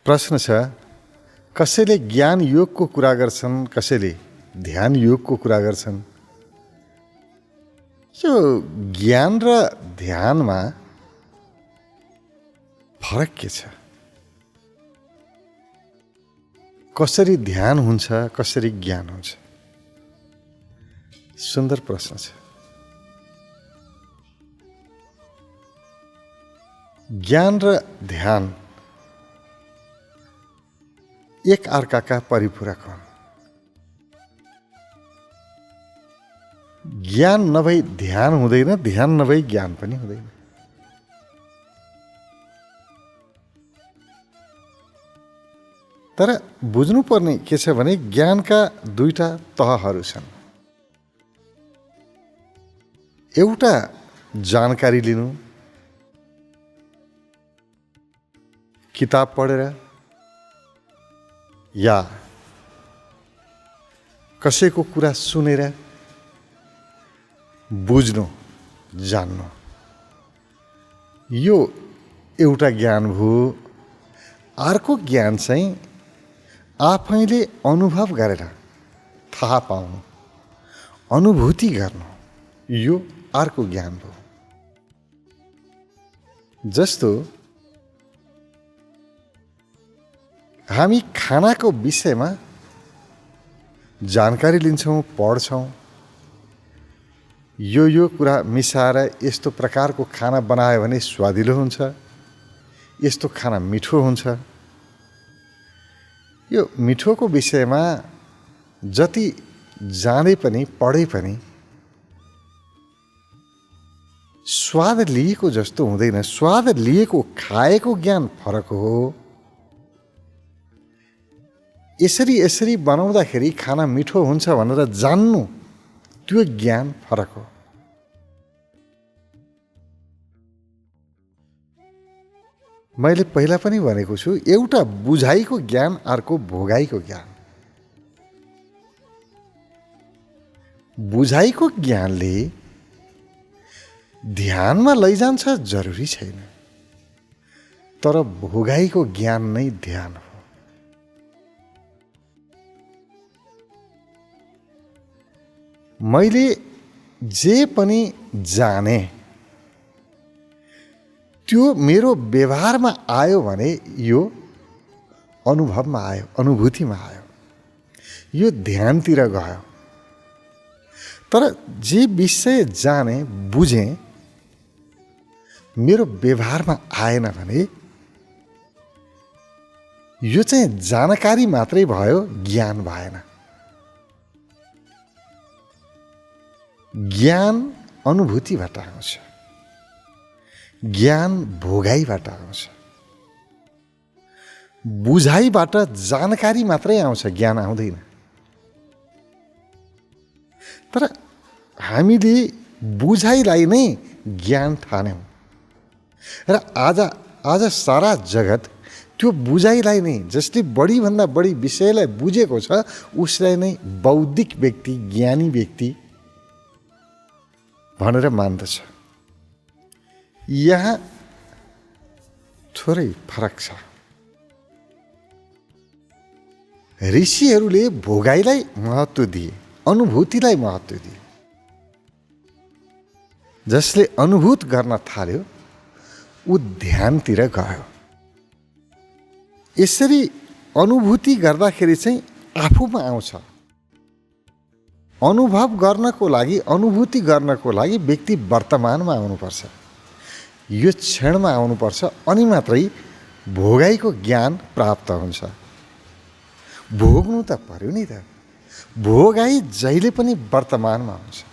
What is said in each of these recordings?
प्रश्न छ, कसैले ज्ञान योगको कुरा गर्छन्, कसैले ध्यान योगको कुरा गर्छन्। यो ज्ञान र ध्यानमा फरक के छ? कसरी ध्यान हुन्छ, कसरी ज्ञान हुन्छ? सुन्दर प्रश्न छ। ज्ञान र ध्यान एक अर्काका परिपूरक हुन्। ज्ञान नभई ध्यान हुँदैन, ध्यान नभई ज्ञान पनि हुँदैन। तर बुझ्नुपर्ने के छ भने ज्ञानका दुईटा तहहरू छन्। एउटा जानकारी लिनु, किताब पढेर या कसैको कुरा सुनेर बुझ्नु, जान्नु, यो एउटा ज्ञान भयो। अर्को ज्ञान चाहिँ आफैले अनुभव गरेर थाहा पाउनु, अनुभूति गर्नु, यो अर्को ज्ञान भयो। जस्तो हामी खानाको विषयमा जानकारी लिन्छौँ, पढ्छौँ, यो कुरा मिसाएर यस्तो प्रकारको खाना बनायो भने स्वादिलो हुन्छ, यस्तो खाना मिठो हुन्छ। यो मिठोको विषयमा जति जाने पनि पढे पनि स्वाद लिएको जस्तो हुँदैन। स्वाद लिएको, खाएको ज्ञान फरक हो। यसरी बनाउँदाखेरि खाना मिठो हुन्छ भनेर जान्नु, त्यो ज्ञान फरक हो। मैले पहिला पनि भनेको छु, एउटा बुझाइको ज्ञान, अर्को भोगाइको ज्ञान। बुझाइको ज्ञानले ध्यानमा लैजान्छ जरुरी छैन, तर भोगाइको ज्ञान नै ध्यान हो। मैले जे पनि जाने त्यो मेरो व्यवहारमा आयो भने यो अनुभवमा आयो, अनुभूतिमा आयो, यो ध्यानतिर गयो। तर जे विषय जाने, बुझे, मेरो व्यवहारमा आएन भने यो चाहिँ जानकारी मात्रै भयो, ज्ञान भएन। ज्ञान अनुभूतिबाट आउँछ, ज्ञान भोगाइबाट आउँछ। बुझाइबाट जानकारी मात्रै आउँछ, ज्ञान आउँदैन। तर हामीले बुझाइलाई नै ज्ञान ठान्यौँ र आज सारा जगत त्यो बुझाइलाई नै, जसले बढीभन्दा बढी विषयलाई बुझेको छ उसलाई नै बौद्धिक व्यक्ति, ज्ञानी व्यक्ति भनेर मान्दछ। यहाँ थोरै फरक छ। ऋषिहरूले भोगाइलाई महत्त्व दिए, अनुभूतिलाई महत्त्व दिए। जसले अनुभूत गर्न थाल्यो ऊ ध्यानतिर गयो। यसरी अनुभूति गर्दाखेरि चाहिँ आफूमा आउँछ। अनुभव गर्नको लागि, अनुभूति गर्नको लागि व्यक्ति वर्तमानमा आउनुपर्छ, यो क्षणमा आउनुपर्छ, अनि मात्रै भोगाइको ज्ञान प्राप्त हुन्छ। भोग्नु त पर्यो नि त। भोगाइ जहिले पनि वर्तमानमा हुन्छ,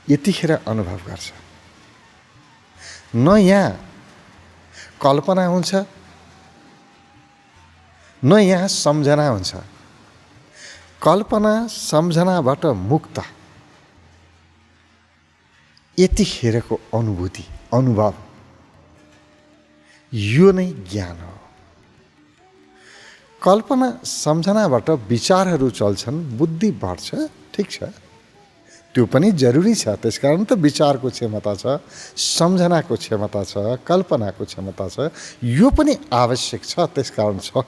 यतिखेर अनुभव गर्छ। न यहाँ कल्पना हुन्छ, न यहाँ सम्झना हुन्छ। कल्पना सम्झनाबाट मुक्त, यतिखेरको अनुभूति, अनुभव, यो नै ज्ञान हो। कल्पना सम्झनाबाट विचारहरू चल्छन्, बुद्धि बढ्छ, ठिक छ, त्यो पनि जरुरी छ। त्यसकारण त विचारको क्षमता छ, सम्झनाको क्षमता छ, कल्पनाको क्षमता छ, यो पनि आवश्यक छ, त्यसकारण छ।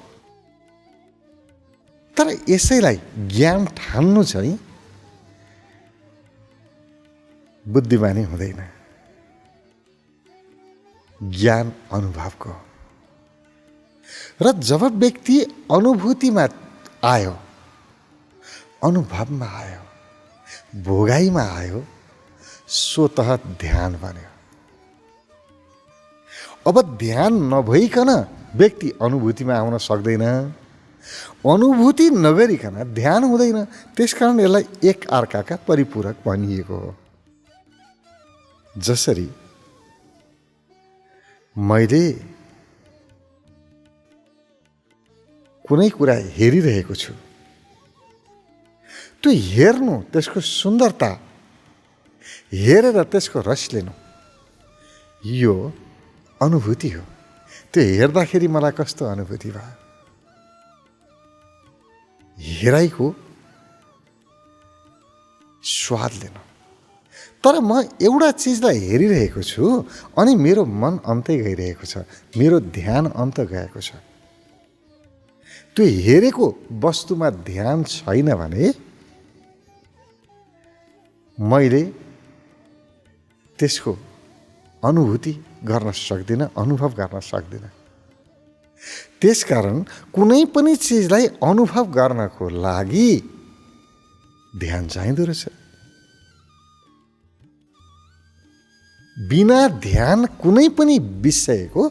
तर यसैलाई ज्ञान ठान्नु चाहिँ बुद्धिमानी हुँदैन। ज्ञान अनुभवको। र जब व्यक्ति अनुभूतिमा आयो, अनुभवमा आयो, भोगाइमा आयो, स्वतः ध्यान बन्यो। अब ध्यान नभइकन व्यक्ति अनुभूतिमा आउन सक्दैन, अनुभूति नगरिकन ध्यान हुँदैन। त्यसकारण यसलाई एक अर्काका परिपूरक भनिएको हो। जसरी मैले कुनै कुरा हेरिरहेको छु, त्यो हेर्नु, त्यसको सुन्दरता हेरेर त्यसको रस लिनु, यो अनुभूति हो। त्यो हेर्दाखेरि मलाई कस्तो अनुभूति भयो, हेराइको स्वाद लिनु। तर म एउटा चिजलाई हेरिरहेको छु अनि मेरो मन अन्तै गइरहेको छ, मेरो ध्यान अन्त गएको छ। त्यो हेरेको वस्तुमा ध्यान छैन भने मैले त्यसको अनुभूति गर्न सक्दिनँ, अनुभव गर्न सक्दिनँ। त्यसकारण कुनै पनि चिजलाई अनुभव गर्नको लागि ध्यान चाहिँदो रहेछ। बिना ध्यान कुनै पनि विषयको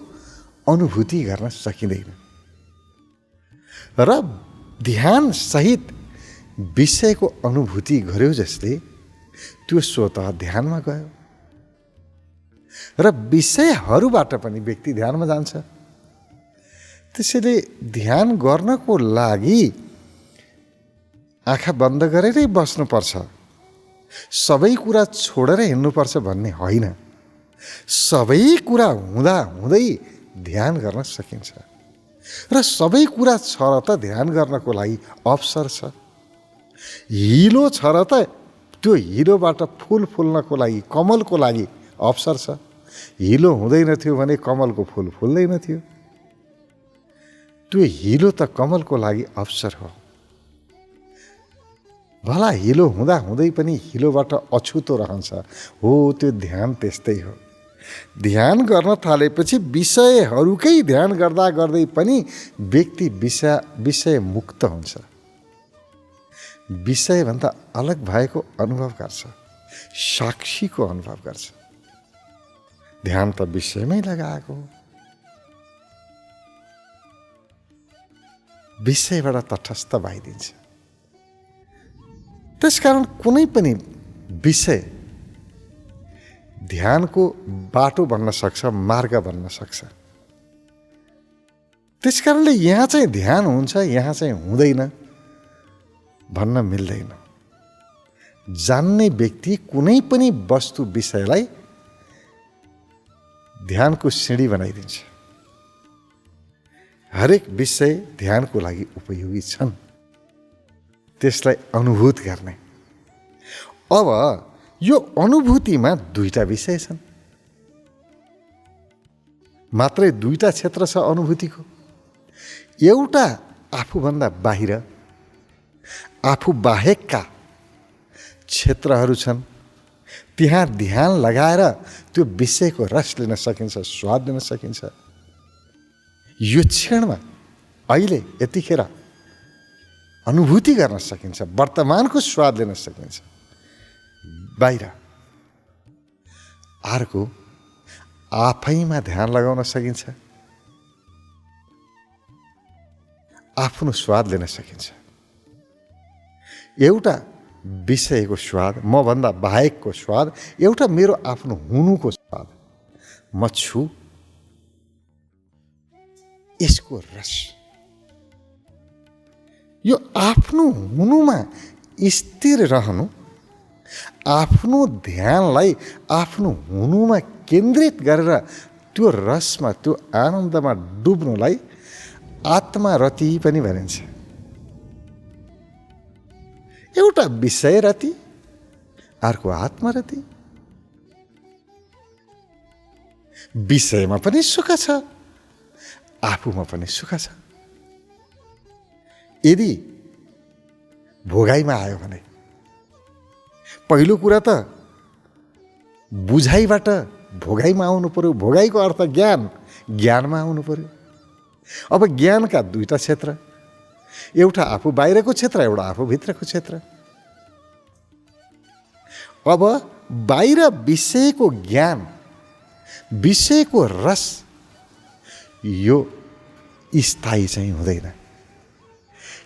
अनुभूति गर्न सकिँदैन। र ध्यान सहित विषयको अनुभूति गर्यो जसले त्यो स्वतः ध्यानमा गयो। र विषयहरूबाट पनि व्यक्ति ध्यानमा जान्छ। त्यसैले ध्यान गर्नको लागि आँखा बन्द गरेरै बस्नुपर्छ, सबै कुरा छोडेर हिँड्नुपर्छ भन्ने होइन। सबै कुरा हुँदा हुँदै ध्यान गर्न सकिन्छ। र सबै कुरा छ र त ध्यान गर्नको लागि अवसर छ। हिलो छ र त त्यो हिलोबाट फुल फुल्नको लागि, कमलको लागि अवसर छ। हिलो हुँदैन थियो भने कमलको फुल फुल्दैन थियो। त्यो हिलो त कमलको लागि अवसर हो। भला हिलो हुँदा हुँदै पनि हिलोबाट अछुतो रहन्छ, हो त्यो ध्यान त्यस्तै हो। ध्यान गर्न थालेपछि विषयहरूकै ध्यान गर्दा गर्दै पनि व्यक्ति विषय मुक्त हुन्छ, विषयभन्दा अलग भएको अनुभव गर्छ, साक्षीको अनुभव गर्छ। ध्यान त विषयमै लगाएको हो, विषयबाट तटस्थ भइदिन्छ। त्यसकारण कुनै पनि विषय ध्यानको बाटो बन्न सक्छ, मार्ग बन्न सक्छ। त्यसकारणले यहाँ चाहिँ ध्यान हुन्छ, यहाँ चाहिँ हुँदैन भन्न मिल्दैन। जान्ने व्यक्ति कुनै पनि वस्तु विषयलाई ध्यानको सिँढी बनाइदिन्छ। हरेक विषय ध्यानको लागि उपयोगी छन्, त्यसलाई अनुभूत गर्ने। अब यो अनुभूतिमा दुईटा विषय छन्, मात्रै दुईटा क्षेत्र छ अनुभूतिको। एउटा आफूभन्दा बाहिर, आफू बाहेकका क्षेत्रहरू छन्। त्यहाँ ध्यान लगाएर त्यो विषयको रस लिन सकिन्छ, स्वाद लिन सकिन्छ। यो क्षणमा, अहिले, यतिखेर अनुभूति गर्न सकिन्छ, वर्तमानको स्वाद लिन सकिन्छ। बाहिर अर्को आफैमा ध्यान लगाउन सकिन्छ, आफ्नो स्वाद लिन सकिन्छ। एउटा विषयको स्वाद, मभन्दा बाहेकको स्वाद, एउटा मेरो आफ्नो हुनुको स्वाद। म छु, यसको रस। यो आफ्नो हुनुमा स्थिर रहनु, आफ्नो ध्यानलाई आफ्नो हुनुमा केन्द्रित गरेर त्यो रसमा, त्यो आनन्दमा डुब्नुलाई आत्मारति पनि भनिन्छ। एउटा विषय रति, अर्को आत्मरति। विषयमा पनि सुख छ, आफूमा पनि सुख छ। यदि भोगाइमा आयो भने पहिलो कुरा त बुझाइबाट भोगाइमा आउनु पर्यो। भोगाइको अर्थ ज्ञान, ज्ञानमा आउनु पर्यो। अब ज्ञानका दुईटा क्षेत्र, एउटा आफू बाहिरको क्षेत्र, एउटा आफू भित्रको क्षेत्र। अब बाहिर विषयको ज्ञान, विषयको रस, यो स्थायी चाहिँ हुँदैन।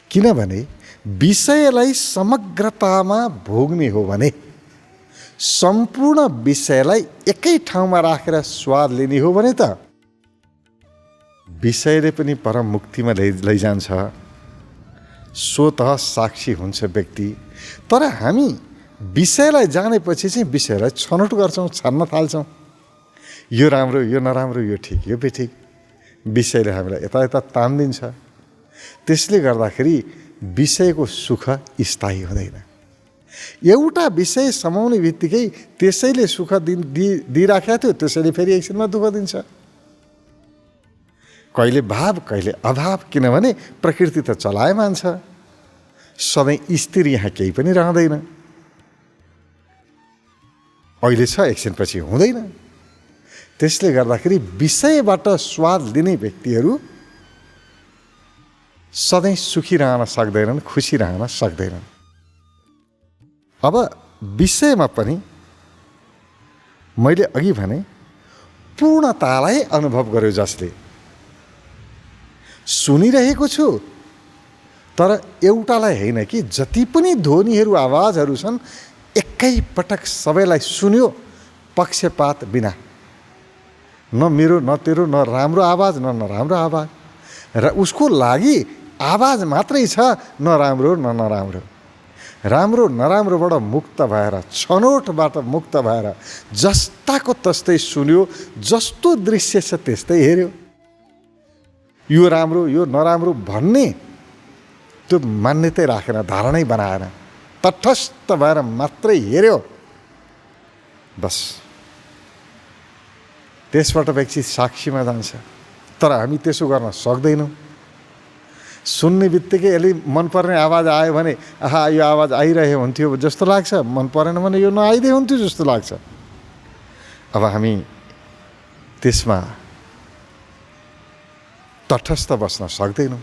किनभने विषयलाई समग्रतामा भोग्ने हो भने, सम्पूर्ण विषयलाई एकै ठाउँमा राखेर स्वाद लिने हो भने त विषयले पनि परम मुक्तिमा लैजान्छ, स्वतः साक्षी हुन्छ व्यक्ति। तर हामी विषयलाई जानेपछि चाहिँ विषयलाई छनौट गर्छौँ, छान्न थाल्छौँ। यो राम्रो, यो नराम्रो, यो ठिक, यो बेठिक। विषयले हामीलाई यता यता तान्दिन्छ। त्यसले गर्दाखेरि विषयको सुख स्थायी हुँदैन। एउटा विषय समाउने बित्तिकै त्यसैले सुख दिइराखेको थियो, त्यसैले फेरि एकछिनमा दुःख दिन्छ। कहिले भाव, कहिले अभाव। किनभने प्रकृति त चलायमान छ, सधैँ स्थिर यहाँ केही पनि रहँदैन। अहिले छ, एकछिनपछि हुँदैन। त्यसले गर्दाखेरि विषयबाट स्वाद लिने व्यक्तिहरू सधैँ सुखी रहन सक्दैनन्, खुसी रहन सक्दैनन्। अब विषयमा पनि मैले अघि भने पूर्णतालाई अनुभव गर्यो। जसले सुनिरहेको छु, तर एउटालाई होइन कि जति पनि ध्वनिहरू, आवाजहरू छन्, एकै पटक सबैलाई सुन्यो, पक्षपात बिना। न मेरो, न तेरो, न राम्रो आवाज, न नराम्रो आवाज। र उसको लागि आवाज मात्रै छ, न राम्रो न नराम्रो। राम्रो नराम्रोबाट मुक्त भएर, छनौटबाट मुक्त भएर जस्ताको तस्तै सुन्यो, जस्तो दृश्य छ त्यस्तै हेऱ्यो। यो राम्रो, यो नराम्रो भन्ने त्यो मान्यतै राखेन, धारणै बनाएन, तटस्थ भएर मात्रै हेऱ्यो, बस। त्यसबाट व्यक्ति साक्षीमा जान्छ। तर हामी त्यसो गर्न सक्दैनौँ। सुन्ने बित्तिकै अलि मनपर्ने आवाज आयो भने आहा यो आवाज आइरहे हुन्थ्यो जस्तो लाग्छ, मन परेन भने यो नआइदिए हुन्थ्यो जस्तो लाग्छ। अब हामी त्यसमा तटस्थ बस्न सक्दैनौँ।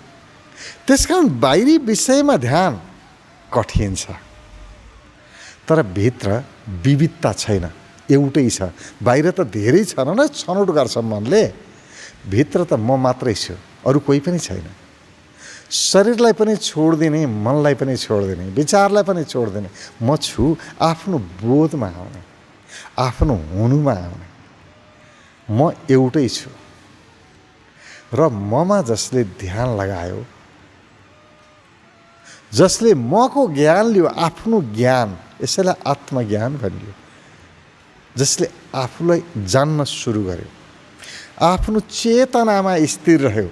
त्यसकारण बाहिरी विषयमा ध्यान कठिन छ। तर भित्र विविधता छैन, एउटै छ। बाहिर त धेरै छन् न, छनौट गर्छ मनले। भित्र त म मात्रै छु, अरू कोही पनि छैन। शरीरलाई पनि छोडिदिने, मनलाई पनि छोडिदिने, विचारलाई पनि छोडिदिने। म छु, आफ्नो बोधमा आउने, आफ्नो हुनुमा आउने। म एउटै छु। र ममा जसले ध्यान लगायो, जसले मको ज्ञान लियो, आफ्नो ज्ञान, यसैलाई आत्मज्ञान भनियो। जसले आफूलाई जान्न सुरु गर्यो, आफ्नो चेतनामा स्थिर रह्यो।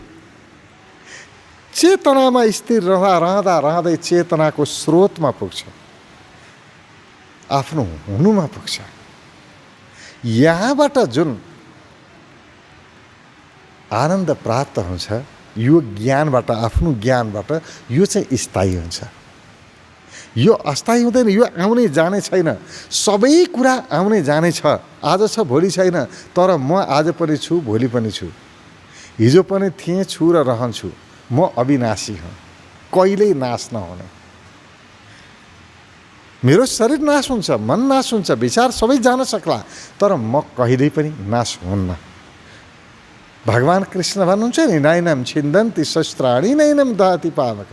चेतनामा स्थिर रहँदा रहँदै चेतनाको स्रोतमा पुग्छ, आफ्नो हुनुमा पुग्छ। यहाँबाट जुन आनन्द प्राप्त हुन्छ, यो ज्ञानबाट, आफ्नो ज्ञानबाट, यो चाहिँ स्थायी हुन्छ। यो अस्थायी हुँदैन। यो आउने जाने छैन। सबै कुरा आउने जाने छ। आज छ, भोलि छैन। तर म आज पनि छु, भोलि पनि छु, हिजो पनि थिएँ, छु र रहन्छु। म अविनाशी हुँ, कहिल्यै नाश नहुने। मेरो शरीर नाश हुन्छ, मन नाश हुन्छ, विचार सबै जान सक्ला, तर म कहिल्यै पनि नाश हुन्न। भगवान कृष्ण भन्नुहुन्छ नि, नैनम छिन्दन्ति शस्त्राणि नैनम दहति पावक।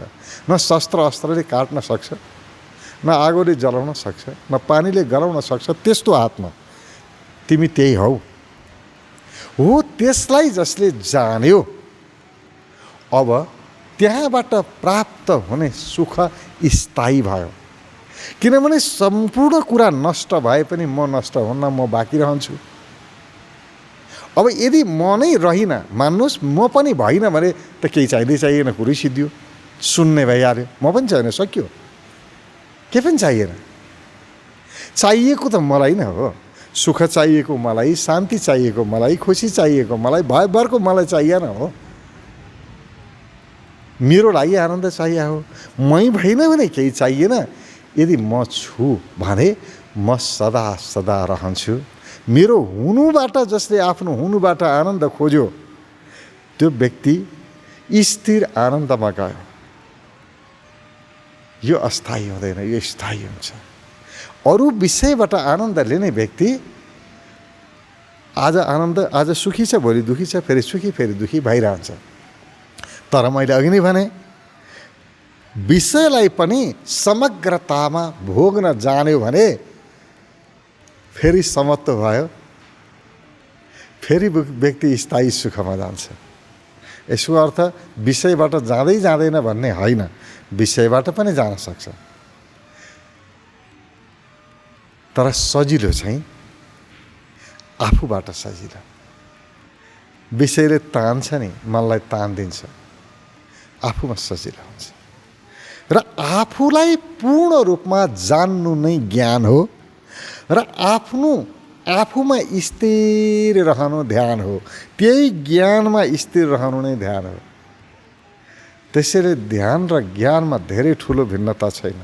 न शस्त्र अस्त्रले काट्न सक्छ, न आगोले जलाउन सक्छ, न पानीले गलाउन सक्छ त्यस्तो आत्मा तिमी त्यही हौ। हो, त्यसलाई जसले जान्यो, अब त्यहाँबाट प्राप्त हुने सुख स्थायी भयो। किनभने सम्पूर्ण कुरा नष्ट भए पनि म नष्ट हुन्न, म बाँकी रहन्छु। अब यदि म नै रहिनँ, मान्नुहोस् म पनि भइनँ भने त केही चाहिएन, कुरै सिद्धियो, सुन्ने भइहाल्यो। म पनि छैन, सकियो, केही पनि चाहिएन। चाहिएको त मलाई नै हो, सुख चाहिएको मलाई, शान्ति चाहिएको मलाई, खुसी चाहिएको मलाई, भयभरको मलाई चाहिएन हो। मेरो लागि आनन्द चाहिए हो। मै भएन भने केही चाहिएन। यदि म छु भने म सदा सदा रहन्छु। मेरो हुनुबाट जसले आफ्नो हुनुबाट आनन्द खोज्यो त्यो व्यक्ति स्थिर आनन्दमा गयो। यो अस्थायी हुँदैन, यो स्थायी हुन्छ। अरू विषयबाट आनन्द लिने व्यक्ति आज सुखी छ, भोलि दुखी छ, फेरि सुखी फेरि दुखी भइरहन्छ। तर मैले अघि नै भने विषयलाई पनि समग्रतामा भोग्न जान्यो भने फेरि समत्व भयो, फेरि व्यक्ति स्थायी सुखमा जान्छ। यसको अर्थ विषयबाट जाँदै जाँदैन भन्ने होइन, विषयबाट पनि जान सक्छ। तर सजिलो चाहिँ आफूबाट सजिलो। विषयले तान्छ नि, मनलाई तान दिन्छ, आफूमा सजिलो हुन्छ। र आफूलाई पूर्ण रूपमा जान्नु नै ज्ञान हो र आफूमा स्थिर रहनु ध्यान हो। त्यही ज्ञानमा स्थिर रहनु नै ध्यान हो। त्यसैले ध्यान र ज्ञानमा धेरै ठुलो भिन्नता छैन।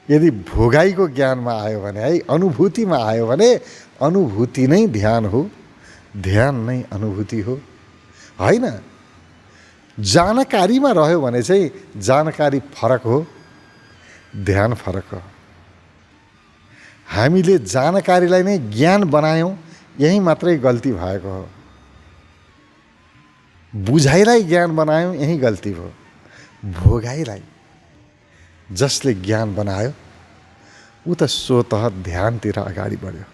यदि भोगाइको ज्ञानमा आयो भने, है अनुभूतिमा आयो भने, अनुभूति नै ध्यान हो, ध्यान नै अनुभूति हो। होइन, जानकारीमा रह्यो भने चाहिँ जानकारी फरक हो, ध्यान फरक हो। हामीले जानकारीलाई नै ज्ञान बनायौँ, यही मात्रै गल्ती भएको हो। बुझाइलाई ज्ञान बनायौँ, यही गल्ती हो। भोगाइलाई जसले ज्ञान बनायो ऊ त स्वतः ध्यानतिर अगाडि बढ्यो।